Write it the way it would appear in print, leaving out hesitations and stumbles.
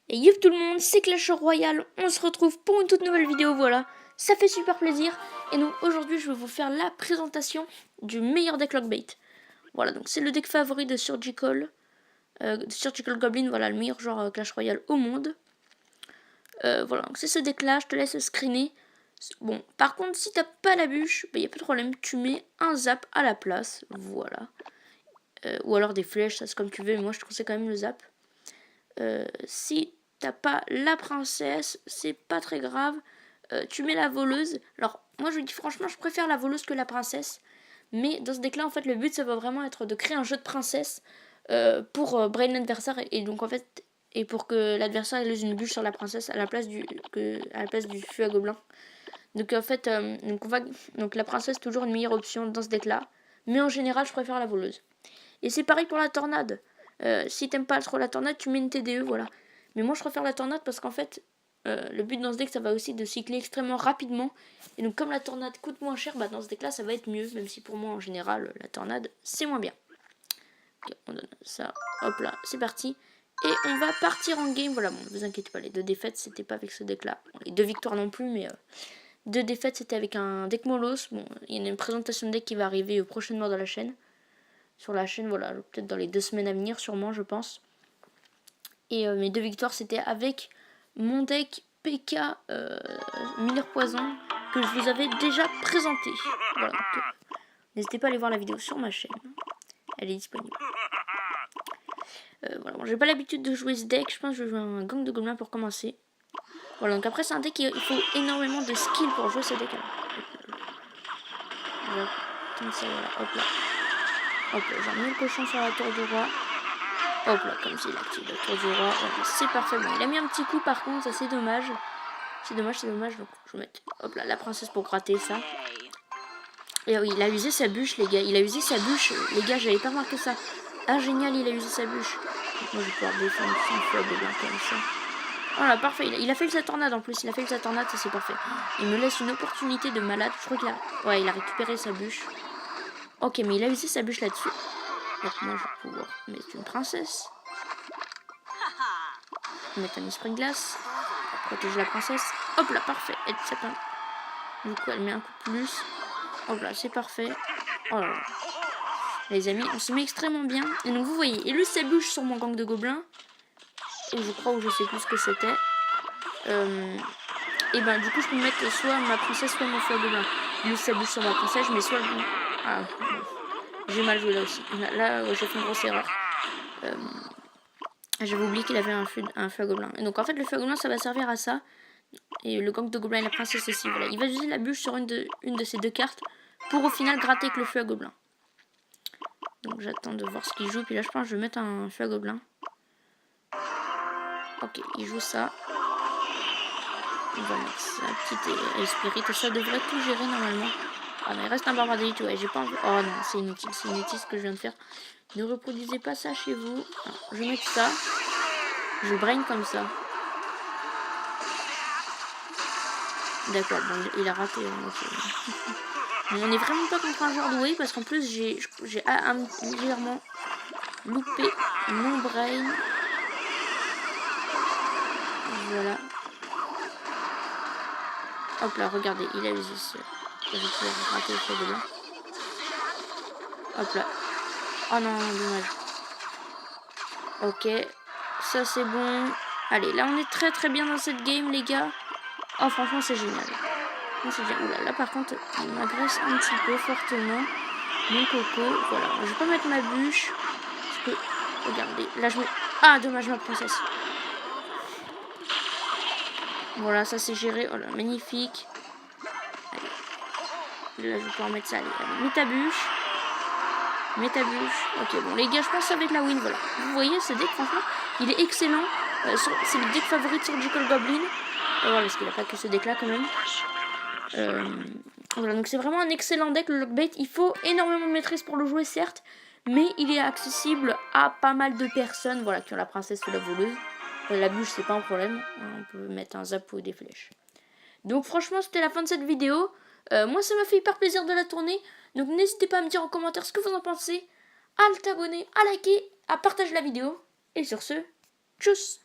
Et yo tout le monde, c'est Clash Royale, on se retrouve pour une toute nouvelle vidéo, voilà, ça fait super plaisir. Et donc aujourd'hui je vais vous faire la présentation du meilleur deck Lockbait. Voilà, donc c'est le deck favori de Surgical Goblin, voilà, le meilleur joueur Clash Royale au monde. Voilà, donc c'est ce deck là, je te laisse screener. Bon, par contre si t'as pas la bûche, il n'y a pas de problème, tu mets un zap à la place, voilà. Ou alors des flèches, ça c'est comme tu veux, mais moi je te conseille quand même le zap. Si t'as pas la princesse, c'est pas très grave. Tu mets la voleuse. Alors, moi je dis franchement, je préfère la voleuse que la princesse. Mais dans ce deck là, en fait, le but ça va vraiment être de créer un jeu de princesse pour brain l'adversaire. Et donc, en fait, et pour que l'adversaire use une bûche sur la princesse à la place du feu à gobelin. Donc, en fait, donc la princesse, toujours une meilleure option dans ce deck là. Mais en général, je préfère la voleuse. Et c'est pareil pour la tornade. Si t'aimes pas trop la tornade, tu mets une TDE, voilà. Mais moi je préfère la tornade parce qu'en fait, le but dans ce deck ça va aussi de cycler extrêmement rapidement. Et donc comme la tornade coûte moins cher, bah dans ce deck là ça va être mieux. Même si pour moi en général la tornade c'est moins bien. Okay, on donne ça, hop là, c'est parti. Et on va partir en game, voilà, bon ne vous inquiétez pas, les 2 défaites c'était pas avec ce deck là. Bon, les 2 victoires non plus, mais 2 défaites c'était avec un deck Molos. Bon, il y a une présentation de deck qui va arriver prochainement dans la chaîne. Sur la chaîne, voilà, peut-être dans les 2 semaines à venir, sûrement, je pense. Et mes 2 victoires, c'était avec mon deck PK Miller Poison, que je vous avais déjà présenté. Voilà, donc, n'hésitez pas à aller voir la vidéo sur ma chaîne. Elle est disponible. Voilà, bon, j'ai pas l'habitude de jouer ce deck, je pense que je vais jouer un gang de gobelins pour commencer. Voilà, donc après c'est un deck, il faut énormément de skill pour jouer ce deck. Voilà, comme ça, voilà, hop là. Hop là, j'ai mis le cochon sur la tour du roi. Hop là, comme s'il active la tour du roi. C'est parfait. Bon, il a mis un petit coup par contre, ça c'est dommage. C'est dommage. Donc je vais mettre hop là, la princesse pour gratter ça. Et oui, il a usé sa bûche, les gars. Il a usé sa bûche. Les gars, j'avais pas remarqué ça. Ah, génial, il a usé sa bûche. Donc, moi, je vais pouvoir défendre son feu de bien comme ça. Voilà, parfait. Il a fait sa tornade en plus. Il a fait sa tornade, ça c'est parfait. Il me laisse une opportunité de malade. Je crois qu'il a... Ouais, il a récupéré sa bûche. Ok, mais il a usé sa bûche là-dessus. Donc moi je vais pouvoir mettre une princesse. Mettre un esprit de glace. Protéger la princesse. Hop là, parfait. Et sapin. Du coup elle met un coup de plus. Hop là, c'est parfait. Oh là là. Les amis, on se met extrêmement bien. Et donc vous voyez, il use sa bûche sur mon gang de gobelins. Et je crois, ou je sais plus ce que c'était. Et ben du coup je peux mettre soit ma princesse, soit mon feu à gobelin. Il use sa bûche sur ma princesse, mais soit... Ah, j'ai mal joué là aussi. Là j'ai fait une grosse erreur. J'avais oublié qu'il avait un feu à gobelin. Et donc en fait le feu à gobelin ça va servir à ça. Et le gang de gobelins et la princesse aussi. Voilà. Il va user la bûche sur une de ces 2 cartes pour au final gratter avec le feu à gobelin. Donc j'attends de voir ce qu'il joue. Puis là je pense que je vais mettre un feu à gobelin. Ok, il joue ça. On va mettre sa petite spirit. Et ça devrait tout gérer normalement. Ah non, il reste un barbare d'élite. Ouais, j'ai pas envie. Oh non, c'est inutile ce que je viens de faire. Ne reproduisez pas ça chez vous. Alors, je vais mettre ça. Je brain comme ça. D'accord, bon, il a raté. On est vraiment pas contre un joueur doué parce qu'en plus j'ai légèrement loupé mon brain. Voilà. Hop là, regardez, il a usé ce. Je vais pouvoir rater le feu de blanc. Hop là. Oh non, dommage. Ok, ça c'est bon. Allez, là on est très très bien dans cette game les gars. Oh franchement c'est génial. C'est bien. Oula, là par contre il m'agresse un petit peu fortement. Mon coco, voilà. Je vais pas mettre ma bûche. Parce que, regardez, là je mets... Ah dommage ma princesse. Voilà, ça c'est géré. Oh là, magnifique. Allez. Là je vais pouvoir mettre ça. Allez, mets ta bûche. Mets ta bûche. Ok, bon les gars, je pense que ça va être la win. Voilà. Vous voyez, ce deck franchement, il est excellent. C'est le deck favori de Surgical Goblin. Voilà, parce qu'il a pas que ce deck là quand même. Voilà, donc c'est vraiment un excellent deck le Lockbait. Il faut énormément de maîtrise pour le jouer certes, mais il est accessible à pas mal de personnes, voilà, qui ont la princesse ou la voleuse. La bûche c'est pas un problème, on peut mettre un zap ou des flèches. Donc franchement c'était la fin de cette vidéo. Moi ça m'a fait hyper plaisir de la tourner. Donc n'hésitez pas à me dire en commentaire ce que vous en pensez, à t'abonner, à liker, à partager la vidéo. Et sur ce, tchuss!